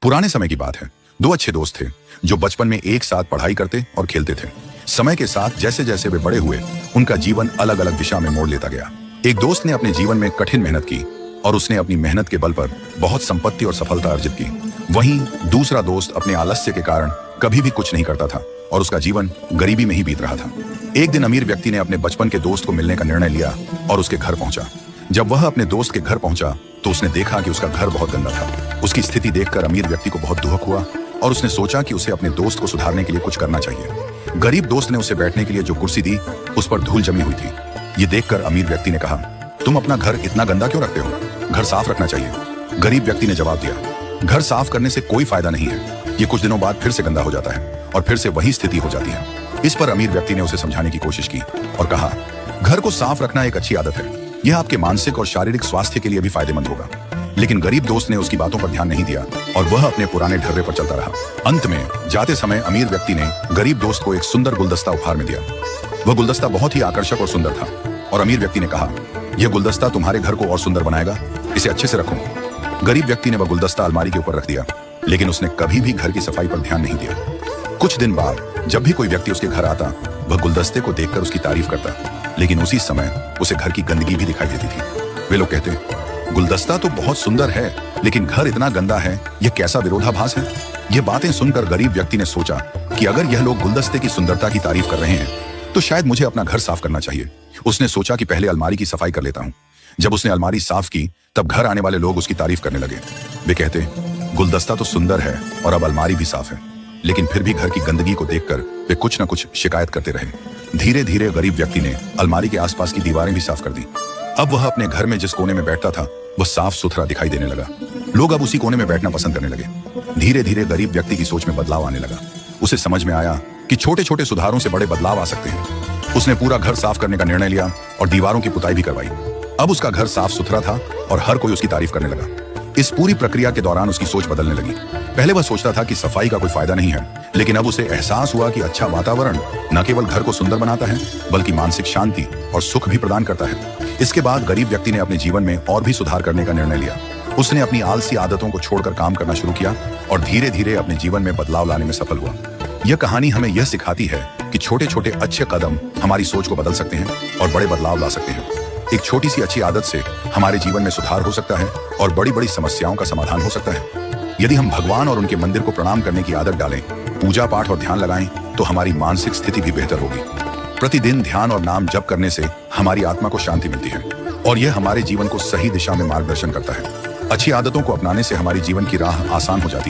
पुराने समय की बात है। दो अच्छे दोस्त थे जो बचपन में एक साथ पढ़ाई करते और खेलते थे। समय के साथ जैसे जैसे वे बड़े हुए, उनका जीवन अलग अलग दिशा में मोड़ लेता गया। एक दोस्त ने अपने जीवन में कठिन मेहनत की और उसने अपनी मेहनत के बल पर बहुत संपत्ति और सफलता अर्जित की। वहीं दूसरा दोस्त अपने आलस्य के कारण कभी भी कुछ नहीं करता था और उसका जीवन गरीबी में ही बीत रहा था। एक दिन अमीर व्यक्ति ने अपने बचपन के दोस्त को मिलने का निर्णय लिया और उसके घर पहुंचा। जब वह अपने दोस्त के घर पहुंचा तो उसने देखा कि उसका घर बहुत गंदा था। उसकी स्थिति देखकर अमीर व्यक्ति को बहुत दुख हुआ और उसने सोचा कि उसे अपने दोस्त को सुधारने के लिए कुछ करना चाहिए। गरीब दोस्त ने उसे बैठने के लिए जो कुर्सी दी, उस पर धूल जमी हुई थी। ये देखकर अमीर व्यक्ति ने कहा, तुम अपना घर इतना गंदा क्यों रखते हो? घर साफ रखना चाहिए। गरीब व्यक्ति ने जवाब दिया, घर साफ करने से कोई फायदा नहीं है। ये कुछ दिनों बाद फिर से गंदा हो जाता है और फिर से वही स्थिति हो जाती है। इस पर अमीर व्यक्ति ने उसे समझाने की कोशिश की और कहा, घर को साफ रखना एक अच्छी आदत है। यह आपके मानसिक और शारीरिक स्वास्थ्य के लिए भी फायदेमंद होगा। लेकिन गरीब दोस्त ने उसकी बातों पर ध्यान नहीं दिया और वह अपने पुराने ढर्रे पर चलता रहा। अंत में जाते समय अमीर व्यक्ति ने गरीब दोस्त को एक सुंदर गुलदस्ता उपहार में दिया। वह गुलदस्ता बहुत ही आकर्षक और सुंदर था और अमीर व्यक्ति ने कहा, यह गुलदस्ता तुम्हारे घर को और सुंदर बनाएगा, इसे अच्छे से रखो। गरीब व्यक्ति ने वह गुलदस्ता अलमारी के ऊपर रख दिया, लेकिन उसने कभी भी घर की सफाई पर ध्यान नहीं दिया। कुछ दिन बाद जब भी कोई व्यक्ति उसके घर आता, वह गुलदस्ते को देखकर उसकी तारीफ करता, लेकिन उसी समय उसे घर की गंदगी भी दिखाई देती थी। वे लोग कहते, गुलदस्ता तो बहुत सुंदर है, लेकिन घर इतना गंदा है, यह कैसा विरोधाभास है। ये बातें सुनकर गरीब व्यक्ति ने सोचा कि अगर यह लोग गुलदस्ते की सुंदरता की तारीफ कर रहे हैं, तो शायद मुझे अपना घर साफ करना चाहिए। उसने सोचा कि पहले अलमारी की सफाई कर लेता हूँ। जब उसने अलमारी साफ की, तब घर आने वाले लोग उसकी तारीफ करने लगे। वे कहते, गुलदस्ता तो सुंदर है और अब अलमारी भी साफ है, लेकिन फिर भी घर की गंदगी को देखकर वे कुछ न कुछ शिकायत करते रहे। धीरे धीरे गरीब व्यक्ति ने अलमारी के आसपास की दीवारें भी साफ कर दी। अब वह अपने घर में जिस कोने में बैठता था, वह साफ सुथरा दिखाई देने लगा। लोग अब उसी कोने में बैठना पसंद करने लगे। धीरे धीरे गरीब व्यक्ति की सोच में बदलाव आने लगा। उसे समझ में आया कि छोटे छोटे सुधारों से बड़े बदलाव आ सकते हैं। उसने पूरा घर साफ करने का निर्णय लिया और दीवारों की पुताई भी करवाई। अब उसका घर साफ सुथरा था और हर कोई उसकी तारीफ करने लगा। इस पूरी प्रक्रिया के दौरान उसकी सोच बदलने लगी। पहले वह सोचता था कि सफाई का कोई फायदा नहीं है, लेकिन अब उसे एहसास हुआ कि अच्छा वातावरण न केवल घर को सुंदर बनाता है, बल्कि मानसिक शांति और सुख भी प्रदान करता है। इसके बाद गरीब व्यक्ति ने अपने जीवन में और भी सुधार करने का निर्णय लिया। उसने अपनी आलसी आदतों को छोड़कर काम करना शुरू किया और धीरे धीरे अपने जीवन में बदलाव लाने में सफल हुआ। यह कहानी हमें यह सिखाती है कि छोटे छोटे अच्छे कदम हमारी सोच को बदल सकते हैं और बड़े बदलाव ला सकते हैं। एक छोटी सी अच्छी आदत से हमारे जीवन में सुधार हो सकता है और बड़ी बड़ी समस्याओं का समाधान हो सकता है। यदि हम भगवान और उनके मंदिर को प्रणाम करने की आदत डालें, पूजा पाठ और ध्यान लगाएं, तो हमारी मानसिक स्थिति भी बेहतर होगी। प्रतिदिन ध्यान और नाम जप करने से हमारी आत्मा को शांति मिलती है और यह हमारे जीवन को सही दिशा में मार्गदर्शन करता है। अच्छी आदतों को अपनाने से हमारी जीवन की राह आसान हो जाती है।